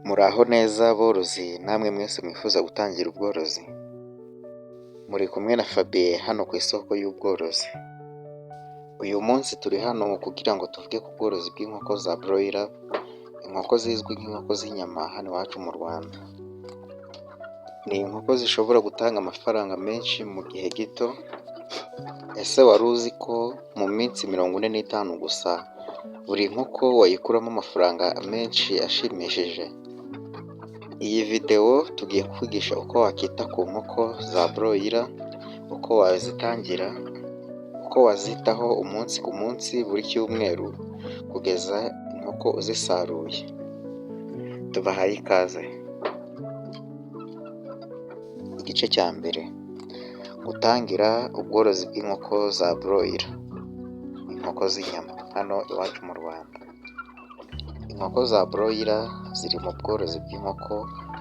Muraho neza borozi, namwe mwese mwifuza gutangira ubworozi, muri kumwe na Fabien hano ku isoko y'ubworozi. Uyu munsi turi hano kugira ngo tuvuge ku bworozi bw'inkoko za broiler, inkoko zizwi nk'inkoko z'inyama hano iwacu mu Rwanda. Ni inkoko zishobora gutanga amafaranga menshi mu gihe gito. Ese wari uzi ko mu minsi 45 gusa buri nkoko wayikuramo amafaranga menshi ashimishije? Iyi videwo tugiye kwigisha uko wakita ku nkoko za broiler, uko wazitangira, uko wazitaho umunsi ku munsi buri cyumweru kugeza inkoko uzisaruye. Tubahaye ikaze. Igice cya mbere, gutangira ubworozi bw'inkoko za broiler, inkoko z'inyama hano iwacu mu Rwanda. Inkoko za broiler ziri mu bworozi bw'inkoko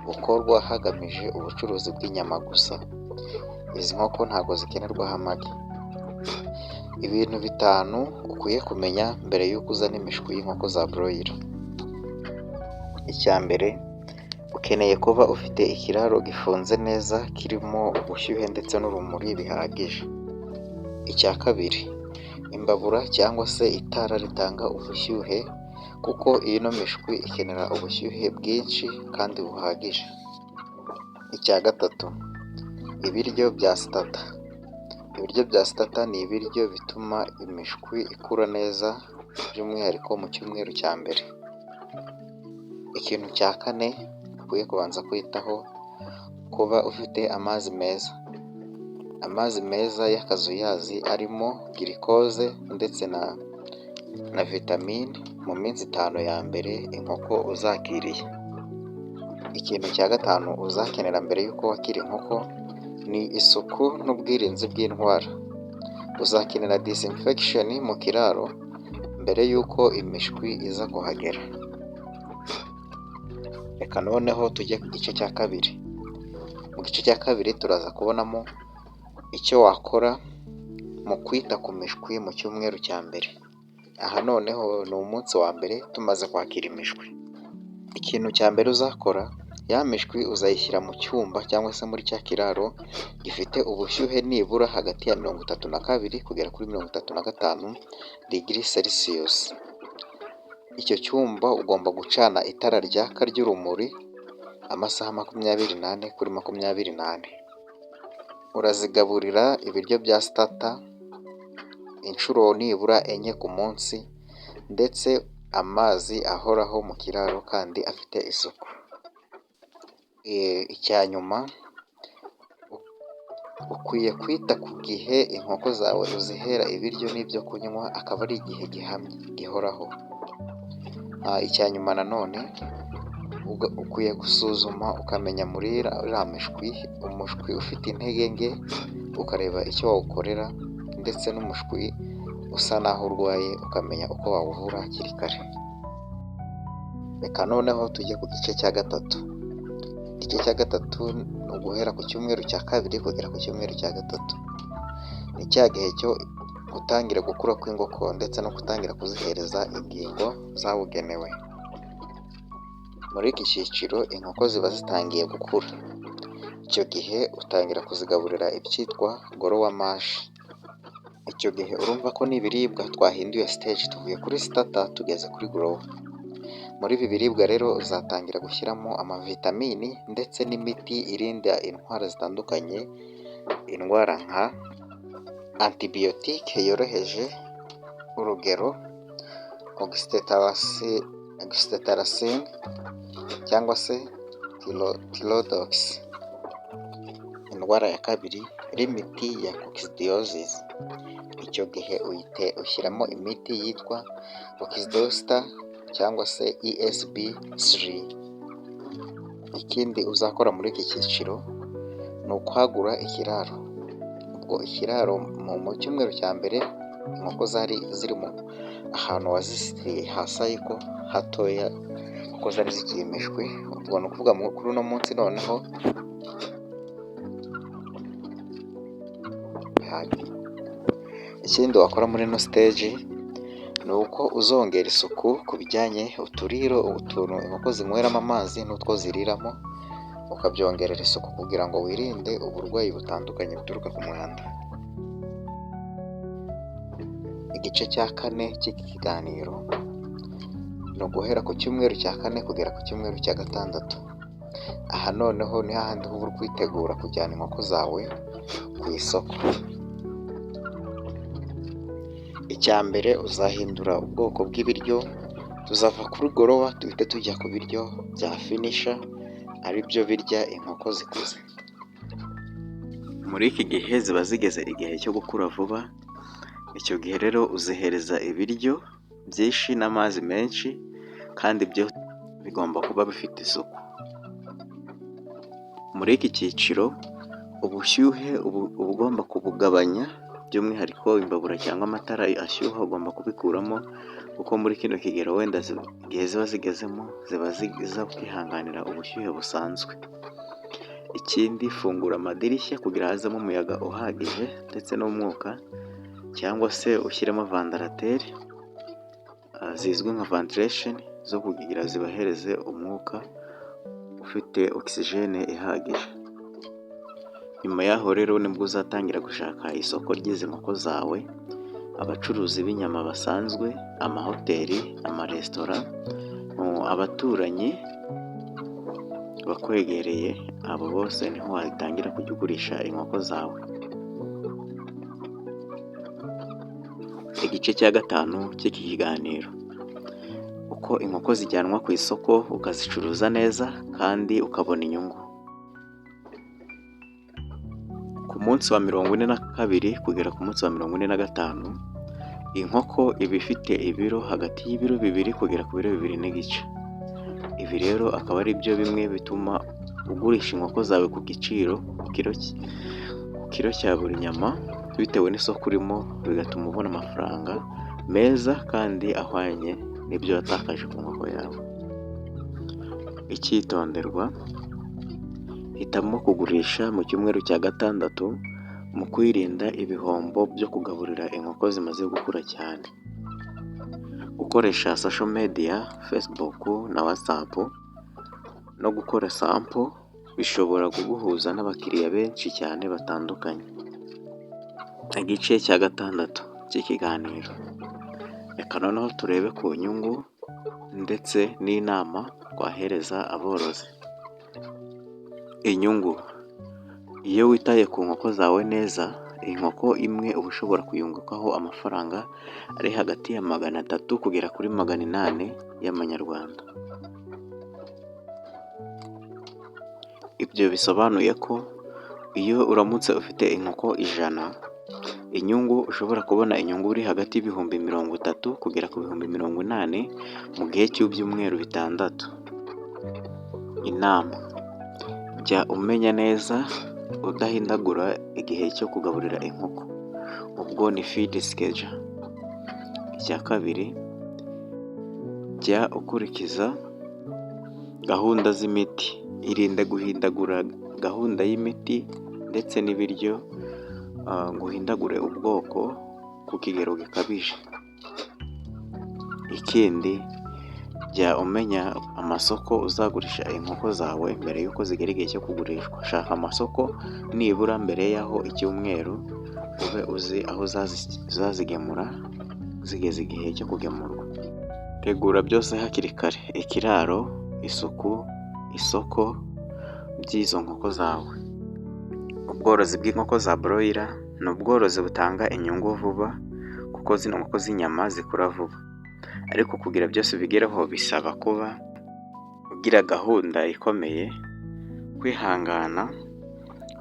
bukorwa hagamije ubucuruzi bw'inyama gusa. Izi nkoko ntabwo zikenerwaho amagi. Ibintu 5 ukwiye kumenya mbere y'uko uzana imishwi y'inkoko za broiler. Icya mbere, ukeneye kuba ufite ikiraro gifunze neza kirimo ubushyuhe ndetse n'urumuri bihagije. Icya kabiri, imbabura cyangwa se itara ritanga ubushyuhe, kuko ino mishwi ikenera ubushyuhe bwinshi kandi buhagije. Icya gatatu, ibiryo bya starter. Ibiryo bya starter ni ibiryo bituma imishwi ikura neza, by'umwihariko mu cyumweru cya mbere. Ikintu cya kane ukwiye kubanza kwitaho, kuba ufite amazi meza. Amazi meza y'akazuyazi arimo glucose ndetse na vitamine mu minsi 5 ya mbere inkoko uzakiriye. Ikintu cya gatanu uzakenera mbere y'uko wakira inkoko ni isuku n'ubwirinzi bw'indwara. Uzakenera disinfection mu kiraro mbere y'uko imishwi iza kuhagera. Reka noneho tujye ku gice cya kabiri. Mu gice cya kabiri turaza kubonamo icyo wakora mu kwita ku mishwi mu cyumweru cya mbere. Aha noneho ni umunsi wa mbere tumaze kwakira imishwi. Ikintu cya mbere uzakora, ya mishwi uzayishyira mu cyumba cyangwa se muri cya kiraro gifite ubushyuhe nibura hagati ya 32 kugera kuri 35 degree Celsius. Icyo cyumba ugomba gucana itara ryaka ry'urumuri amasaha 28 kuri 28. Urazigaburira ibiryo bya starter inshuro nibura 4 ku munsi, ndetse amazi ahoraho mu kiraro kandi afite isuku. Icya nyuma, ukwiye kwita ku gihe inkoko zawe uzihera ibiryo n'ibyo kunywa, akaba ari igihe gihamye gihoraho. Icya nyuma nanone, ukwiye gusuzuma ukamenya muri iriya mishwi, umushwi ufite intege nke ukareba icyo wawukorera, ndetse n'umushwi usa naho urwaye ukamenya uko wawuvura hakiri kare. Reka noneho tujye ku gice cya gatatu. Igice cya gatatu ni uguhera ku cyumweru cya kabiri kugera ku cyumweru cya gatatu. Ni cya gihe cyo gutangira gukura kw'inkoko ndetse no gutangira kuzihereza ingingo zabugenewe. Muri iki cyiciro inkoko ziba zitangiye gukura. Icyo gihe utangira kuzigaburira ibyitwa grower mash. Icyo gihe urumva ko n'ibiribwa twahinduye stage, tuvuye kuri starter tugeze kuri grower. Muri ibi biribwa rero uzatangira gushyiramo amavitamini ndetse n'imiti irinda indwara zitandukanye, indwara nka antibiotique yoroheje, urugero oxytetracycline cyangwa se Tylodox. Indwara ya kabiri n'imiti ya coccidiosis. Icyo gihe ushyiramo imiti yitwa Oxydosta cyangwa se ESB3. Ikindi uzakora muri iki cyiciro ni ukwagura ikiraro. Ubwo ikiraro mu cyumweru cya mbere inkoko zari zirimo ahantu wazisitiye hasi ariko hatoya kuko zari zikiri imishwi. Ubwo ni ukuvuga kuri uno munsi noneho ikindi wakora muri ino stage, ni uko uzongera isuku ku bijyanye uturiro, utuntu inkoko zinyweramo amazi n'utwo ziriramo, ukabyongerera isuku kugira ngo wirinde uburwayi butandukanye buturuka ku mwanda. Igice cya kane cy'iki kiganiro ni uguhera ku cyumweru cya kane kugera ku cyumweru cya gatandatu. Aha noneho ni hahandi uba uri kwitegura kujyana inkoko zawe ku isoko. Icya mbere uzahindura ubwoko bw'ibiryo, tuzava kuri gorowa duhite tujya ku biryo bya finisha, ari byo birya inkoko zikuze. Muri iki gihe ziba zigeze igihe cyo gukura vuba, icyo gihe rero uzihereza ibiryo byinshi n'amazi menshi, kandi byo bigomba kuba bifite isuku. Muri iki cyiciro ubushyuhe uba ugomba kubugabanya, by'umwihariko imbabura cyangwa amatara ashyuha ugomba kubikuramo, kuko muri kino kigero wenda igihe ziba zigezemo ziba ziza kwihanganira ubushyuhe busanzwe. Ikindi, fungura amadirishya kugira hazemo umuyaga uhagije ndetse n'umwuka, cyangwa se ushyiremo vandarateri zizwi nka ventilation zo kugira zibahereze umwuka ufite oxygene ihagije. Nyuma yaho rero nibwo uzatangira gushaka isoko ry'izi nkoko zawe, abacuruzi b'inyama basanzwe, amahoteli, amaresitora, abaturanyi bakwegereye, abo bose niho watangira kujya ugurisha inkoko zawe. Igice cya gatanu cy'iki kiganiro, uko inkoko zijyanwa ku isoko ukazicuruza neza kandi ukabona inyungu. Ku munsi wa 42 kugera ku munsi wa 45, inkoko iba ifite ibiro hagati y'ibiro 2 kugera ku biro 2 n'igice. Ibi rero akaba ari byo bimwe bituma ugurisha inkoko zawe ku giciro, ku kiro cya buri nyama, bitewe n'isoko urimo, bigatuma ubona amafaranga meza kandi ahwanye n'ibyo watakaje ku nkoko yawe. Icyitonderwa, hitamo kugurisha mu cyumweru cya gatandatu mu kwirinda ibihombo byo kugaburira inkoko zimaze gukura cyane. Gukoresha social media, Facebook na WhatsApp no gukora sample bishobora kuguhuza n'abakiriya benshi cyane batandukanye. Igice cya gatandatu cy'ikiganiro, reka noneho turebe ku nyungu ndetse n'inama twahereza aborozi. Inyungu: iyo witaye ku nkoko zawe neza, inkoko imwe uba ushobora kuyungukaho amafaranga ari hagati ya 300 kugera kuri 800 y'amanyarwanda. Ibyo bisobanuye ko iyo uramutse ufite inkoko 100, inyungu ushobora kubona inyungu iri hagati y'ibihumbi 30 kugera ku bihumbi 80 mu gihe cy'ibyumweru 6. Inama: jya umenya neza udahindagura igihe cyo kugaburira inkoko, ubwo ni feed schedule. Icya kabiri, jya ukurikiza gahunda z'imiti, irinde guhindagura gahunda y'imiti ndetse n'ibiryo, ngo uhindagure ubwoko ku kigero gikabije. Ikindi, jya umenya amasoko uzagurisha inkoko zawe mbere y'uko zigera igihe cyo kugurishwa. Shaka amasoko nibura mbere y'aho icyumweru, ube uzi aho uzazigemura zigeze igihe cyo kugemurwa. Tegura byose hakiri kare: ikiraro, isuku, isoko by'izo nkoko zawe. Ubworozi bw'inkoko za broiler ni ubworozi butanga inyungu vuba, kuko zino nkoko z'inyama zikura vuba. Ariko kugira byose bigeraho bisaba kuba ugira gahunda ikomeye, kwihangana,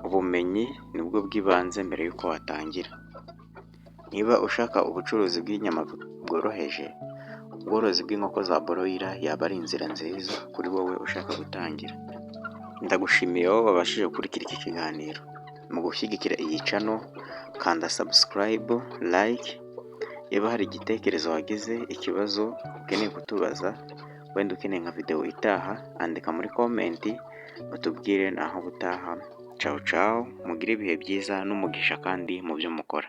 ubumenyi nibwo bw'ibanze mbere y'uko watangira. Niba ushaka ubucuruzi bw'inyama bworoheje, ubworozi bw'inkoko za broiler yaba ari inzira nziza kuri wowe ushaka gutangira. Ndagushimiye wowe wabashije gukurikira iki kiganiro. Mu gushyigikira iyi channel, kanda subscribe, like. Niba hari igitekerezo wagize, ikibazo ukeneye kutubaza, wenda ukeneye nka video itaha, andika muri comment utubwire naho butaha. Ciao ciao, mugire ibihe byiza n'umugisha kandi mu byo mukora.